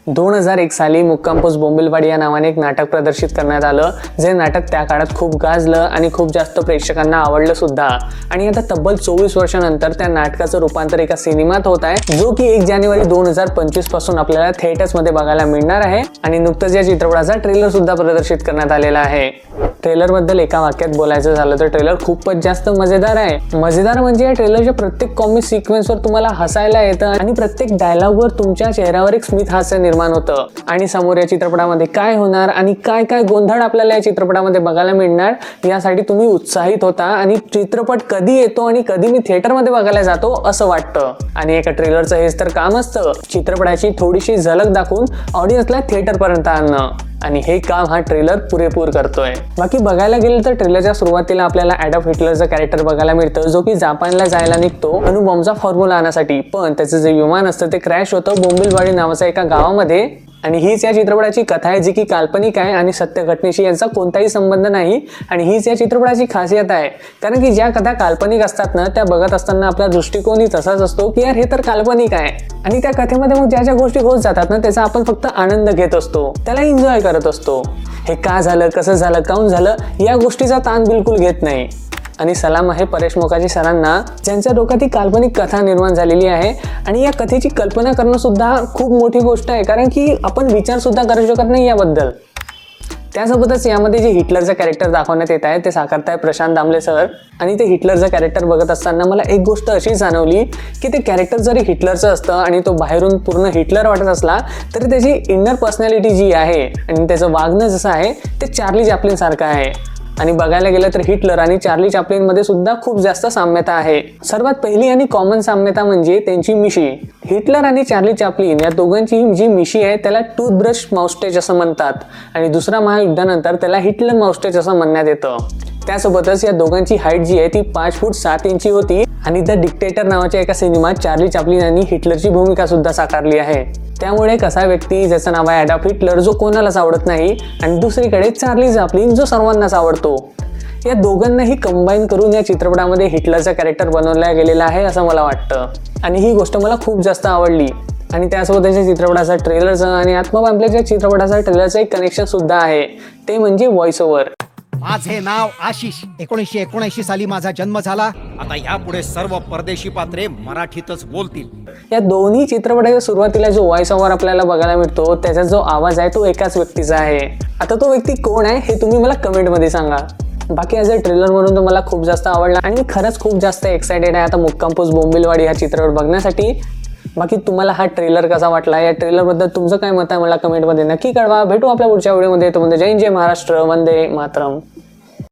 2001 साली मुक्काम पोस्ट बोंबिलवाडी या नावाने एक नाटक प्रदर्शित करण्यात आलं, जे नाटक त्या काळात खूप गाजलं आणि खूप जास्त प्रेक्षकांना आवडलं सुद्धा। आणि आता तब्बल 24 वर्षांनंतर त्या नाटकाचं रूपांतर एका सिनेमात होत आहे, जो की 1 जानेवारी 2025 पासून आपल्याला थिएटर्स मध्ये बघायला मिळणार आहे। आणि नुकतंच या चित्रपटाचा ट्रेलर सुद्धा प्रदर्शित करण्यात आलेला आहे। ट्रेलर बद्दल एका वाक्यात बोलायचं झालं तर ट्रेलर खूपच जास्त मजेदार आहे। मजेदार म्हणजे या ट्रेलरच्या प्रत्येक कॉमिक सिक्वेन्सवर तुम्हाला हसायला येतं आणि प्रत्येक डायलॉगवर तुमच्या चेहऱ्यावर एक स्मित हास्य निर्माण होतं। आणि समोर या चित्रपटामध्ये काय होणार आणि काय काय गोंधळ आपल्याला या चित्रपटामध्ये बघायला मिळणार यासाठी तुम्ही उत्साहित होता आणि चित्रपट कधी येतो आणि कधी मी थिएटरमध्ये बघायला जातो असं वाटतं। आणि एका ट्रेलरचं हेच तर काम असतं, चित्रपटाची थोडीशी झलक दाखवून ऑडियन्सला थिएटर पर्यंत आणणं, आणि हे काम हा ट्रेलर पुरेपूर करतोय। बाकी बघायला गेलं तर ट्रेलरच्या सुरुवातीला आपल्याला ॲडॉल्फ हिटलरचं कॅरेक्टर बघायला मिळतं, जो की जपानला जायला निघतो अणुबॉम्बचा फॉर्म्युला आणण्यासाठी, पण त्याचं जे विमान असतं ते क्रॅश होतं बोंबिलवाडी नावाच्या एका गावामध्ये। आणि हीच या चित्रपटाची कथा आहे, जी की काल्पनिक आहे आणि सत्य घटनेशी यांचा कोणताही संबंध नाही। आणि हीच या चित्रपटाची खासियत आहे, कारण की ज्या कथा काल्पनिक असतात ना, त्या बघत असताना आपला दृष्टिकोनही तसाच असतो की यार हे तर काल्पनिक आहे, आणि त्या कथेमध्ये मग ज्या ज्या गोष्टी होत जातात ना, त्याचा आपण फक्त आनंद घेत असतो, त्याला एन्जॉय करत असतो। हे का झालं, कसं झालं, काऊन झालं या गोष्टीचा ताण बिलकुल घेत नाही। आणि सलाम आहे परेश मोकाजी सरांना, ज्यांच्या डोक्यात ही काल्पनिक कथा निर्माण झालेली आहे। आणि या कथेची कल्पना करणं सुद्धा खूप मोठी गोष्ट आहे, कारण की आपण विचार सुद्धा करू शकत नाही याबद्दल। त्यासोबतच यामध्ये जे हिटलरचं कॅरेक्टर दाखवण्यात येत आहे ते साकारताय प्रशांत दामले सर। आणि ते हिटलरचं कॅरेक्टर बघत असताना मला एक गोष्ट अशी जाणवली की ते कॅरेक्टर जरी हिटलरचं असतं आणि तो बाहेरून पूर्ण हिटलर वाटत असला, तरी त्याची इनर पर्सनॅलिटी जी आहे आणि त्याचं वागणं जसं आहे ते चार्ली चॅप्लिन सारखं आहे। आणि बघायला गेलं तर हिटलर आणि चार्ली चॅप्लिन मध्ये सुद्धा खूप जास्त साम्यता आहे। सर्वात पहिली आणि कॉमन साम्यता म्हणजे त्यांची मिशी। हिटलर आणि चार्ली चॅप्लिन या दोघांची जी मिशी आहे त्याला टूथब्रश माउस्टेज असं म्हणतात, आणि दुसऱ्या महायुद्धानंतर त्याला हिटलर माउस्टेज असं म्हणण्यात येतं। त्यासोबतच या दोघांची हाईट जी आहे ती 5 फूट 7 इंची होती। आणि द डिक्टेटर नावाच्या एका सिनेमात चार्ली चॅप्लिन यांनी हिटलरची भूमिका सुद्धा साकारली आहे। त्यामुळे एक असा व्यक्ती ज्याचं नाव आहे ॲडॉल्फ हिटलर, जो कोणालाच आवडत नाही, आणि दुसरीकडे चार्ली चॅप्लिन जो सर्वांनाच आवडतो, या दोघांनाही कंबाईन करून या चित्रपटामध्ये हिटलरचा कॅरेक्टर बनवला गेलेला आहे असं मला वाटतं। आणि ही गोष्ट मला खूप जास्त आवडली। आणि त्यासोबत त्याच्या चित्रपटाचा ट्रेलरचं आणि आत्मबांबल्याच्या चित्रपटाचा ट्रेलरचं एक कनेक्शन सुद्धा आहे, ते म्हणजे व्हॉइस ओव्हर। माझे नाव आशिष, 1979 साली माझा जन्म झाला। आता यापुढे सर्व परदेशी पात्रे मराठीतच बोलतील। या दोन्ही चित्रपटाच्या सुरुवातीला जो व्हॉइस ओव्हर आपल्याला बघायला मिळतो, त्याचा जो आवाज आहे तो एकाच व्यक्तीचा आहे। आता तो व्यक्ती कोण आहे हे तुम्ही मला कमेंटमध्ये सांगा। बाकी ॲज अ ट्रेलर म्हणून तो मला खूप जास्त आवडला आणि मी खरंच खूप जास्त एक्सायटेड आहे आता मुक्काम पोस्ट बोंबिलवाडी हा चित्रपट बघण्यासाठी। बाकी तुम्हाला हा ट्रेलर कसा वाटला, या ट्रेलरबद्दल तुमचं काय मत आहे मला कमेंटमध्ये नक्की कळवा। भेटू आपल्या पुढच्या व्हिडिओमध्ये। तो म्हणजे जय हिंद, जय महाराष्ट्र, वंदे मातरम।